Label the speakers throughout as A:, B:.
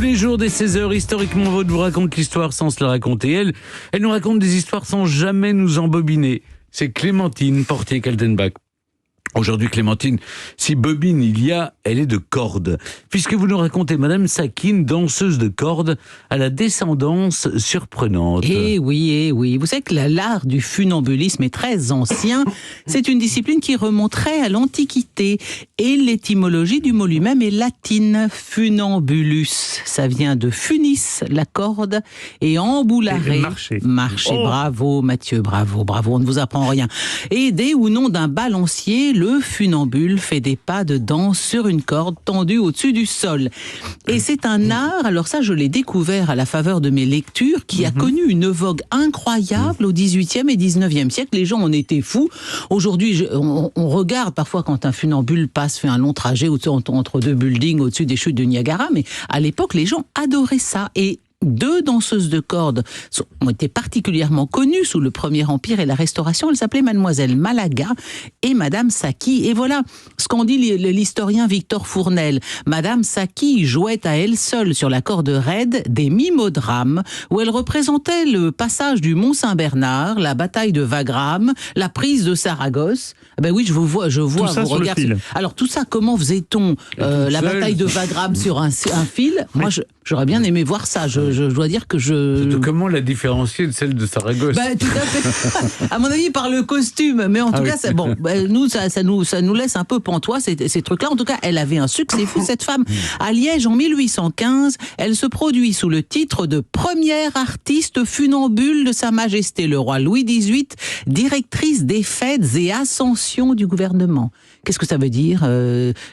A: les jours dès 16h, historiquement Vaud vous raconte l'histoire sans se la raconter. Elle nous raconte des histoires sans jamais nous embobiner. C'est Clémentine Portier-Kaltenbach. Aujourd'hui, Clémentine, si bobine il y a, elle est de corde. Puisque vous nous racontez Madame Sakine, danseuse de corde, à la descendance surprenante.
B: Eh oui. Vous savez que l'art du funambulisme est très ancien. C'est une discipline qui remonterait à l'Antiquité. Et l'étymologie du mot lui-même est latine. Funambulus. Ça vient de funis, la corde, et ambulare. Marcher. Oh. Bravo, Mathieu, bravo. On ne vous apprend rien. Aidé ou non d'un balancier, le funambule fait des pas de danse sur une corde tendue au-dessus du sol. Et c'est un art, alors ça je l'ai découvert à la faveur de mes lectures, qui a connu une vogue incroyable au XVIIIe et XIXe siècle. Les gens en étaient fous. Aujourd'hui, on regarde parfois quand un funambule fait un long trajet entre deux buildings au-dessus des chutes de Niagara, mais à l'époque les gens adoraient ça. Et deux danseuses de corde ont été particulièrement connues sous le Premier Empire et la Restauration. Elles s'appelaient Mademoiselle Malaga et Madame Saki. Et voilà ce qu'en dit l'historien Victor Fournel. Madame Saki jouait à elle seule sur la corde raide des mimodrames où elle représentait le passage du Mont Saint-Bernard, la bataille de Wagram, la prise de Saragosse. Ben oui, je vois, vous regardez. Alors tout ça, comment faisait-on la bataille de Wagram sur un fil? Moi, j'aurais bien aimé voir ça. Je dois dire que
A: Comment la différencier de celle de Saragosse?
B: Tout à fait. À mon avis, par le costume. Mais en tout cas, nous, ça nous laisse un peu pantois, ces trucs-là. En tout cas, elle avait un succès fou, cette femme. À Liège, en 1815, elle se produit sous le titre de première artiste funambule de Sa Majesté le Roi Louis XVIII, directrice des fêtes et ascensions du gouvernement. Qu'est-ce que ça veut dire,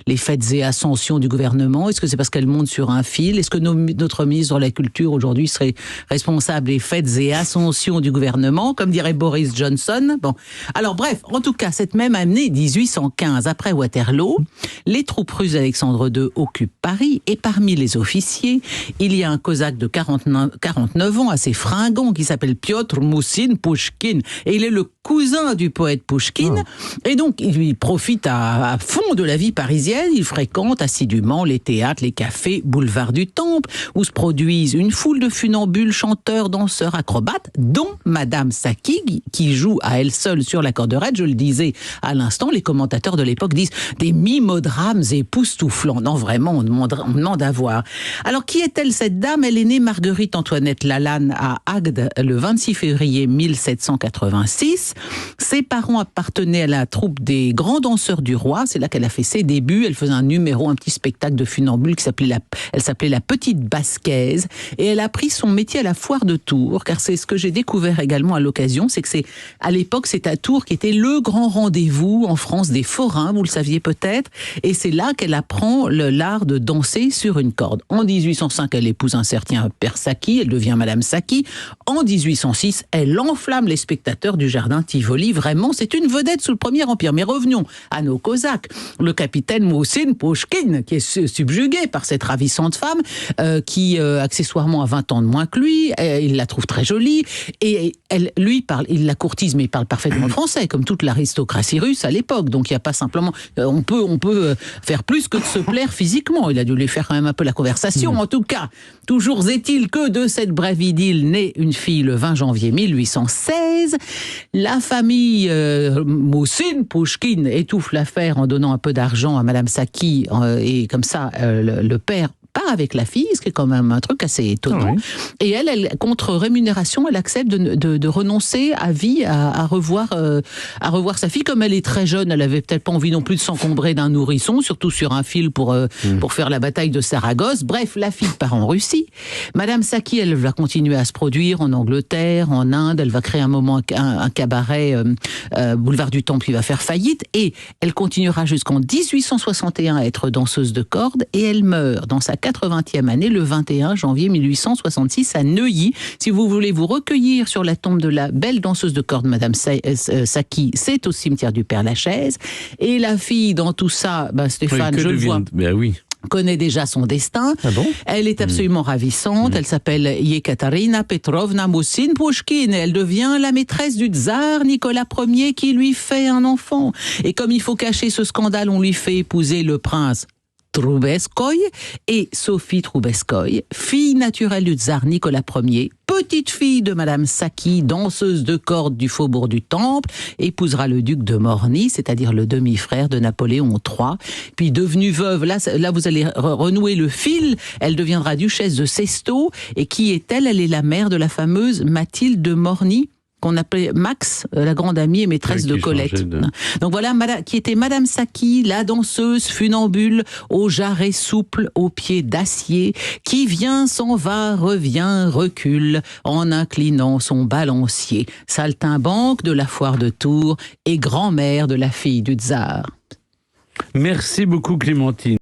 B: les fêtes et ascensions du gouvernement? Est-ce que c'est parce qu'elle monte sur un fil? Est-ce que notre ministre de la Culture aujourd'hui serait responsable des fêtes et ascensions du gouvernement, comme dirait Boris Johnson? Bon, alors bref, en tout cas, cette même année 1815, après Waterloo, les troupes russes d'Alexandre II occupent Paris, et parmi les officiers, il y a un cosaque de 49 ans, assez fringant, qui s'appelle Piotr Moussin Pouchkine, et il est le cousin du poète Pouchkine, et donc il profite à fond de la vie parisienne. Il fréquente assidûment les théâtres, les cafés, boulevard du Temple, où se produisent une foule de funambules, chanteurs, danseurs, acrobates, dont Madame Saki, qui joue à elle seule sur la corde raide. Je le disais à l'instant, les commentateurs de l'époque disent des mimodrames époustouflants. Non, vraiment, on demande à voir. Alors, qui est-elle, cette dame? Elle est née Marguerite Antoinette Lalanne à Agde le 26 février 1786. Ses parents appartenaient à la troupe des grands danseurs du roi. C'est là qu'elle a fait ses débuts. Elle faisait un petit spectacle de funambule qui s'appelait la Petite Basquaise. Et elle a appris son métier à la foire de Tours, car c'est ce que j'ai découvert également à l'occasion, c'est que à l'époque, c'est à Tours qui était le grand rendez-vous en France des forains, vous le saviez peut-être. Et c'est là qu'elle apprend l'art de danser sur une corde. En 1805, elle épouse un certain Père Saki, elle devient Madame Saki. En 1806, elle enflamme les spectateurs du jardin Tivoli. Vraiment, c'est une vedette sous le Premier Empire. Mais revenons à nos Cosaques. Le capitaine Moussin Pouchkine, qui est subjugué par cette ravissante femme, qui accessoirement a 20 ans de moins que lui, il la trouve très jolie, et il la courtise, mais il parle parfaitement français, comme toute l'aristocratie russe à l'époque. Donc il n'y a pas simplement, on peut faire plus que de se plaire physiquement. Il a dû lui faire quand même un peu la conversation. En tout cas, toujours est-il que de cette brève idylle naît une fille le 20 janvier 1816. La famille Moussin Pouchkine étouffe l'affaire en donnant un peu d'argent à Madame Saki, et comme ça, le père part avec la fille, ce qui est quand même un truc assez étonnant. Et elle, contre rémunération, elle accepte de renoncer à vie à revoir sa fille. Comme elle est très jeune, elle avait peut-être pas envie non plus de s'encombrer d'un nourrisson, surtout sur un fil pour faire la bataille de Saragosse. Bref, la fille part en Russie. Madame Saki, elle va continuer à se produire en Angleterre, en Inde. Elle va créer un cabaret boulevard du Temple qui va faire faillite, et elle continuera jusqu'en 1861 à être danseuse de corde, et elle meurt dans sa 80e année, le 21 janvier 1866 à Neuilly. Si vous voulez vous recueillir sur la tombe de la belle danseuse de corde, Madame Saki, c'est au cimetière du Père-Lachaise. Et la fille, dans tout ça, Stéphane, je le vois. Connaît déjà son destin.
C: Ah bon?
B: Elle est absolument ravissante. Elle s'appelle Yekaterina Petrovna Moussin Pouchkine. Elle devient la maîtresse du tsar Nicolas Ier, qui lui fait un enfant. Et comme il faut cacher ce scandale, on lui fait épouser le prince Troubeskoï et Sophie Troubeskoï, fille naturelle du tsar Nicolas Ier, petite fille de Madame Saki, danseuse de corde du faubourg du Temple, épousera le duc de Morny, c'est-à-dire le demi-frère de Napoléon III. Puis devenue veuve, là vous allez renouer le fil, elle deviendra duchesse de Sesto. Et qui est-elle? Elle est la mère de la fameuse Mathilde de Morny, qu'on appelait Max, la grande amie et maîtresse de Colette. Donc voilà, qui était Madame Saki, la danseuse funambule, aux jarrets souples, aux pieds d'acier, qui vient, s'en va, revient, recule, en inclinant son balancier. Saltimbanque de la foire de Tours et grand-mère de la fille du tsar.
A: Merci beaucoup Clémentine.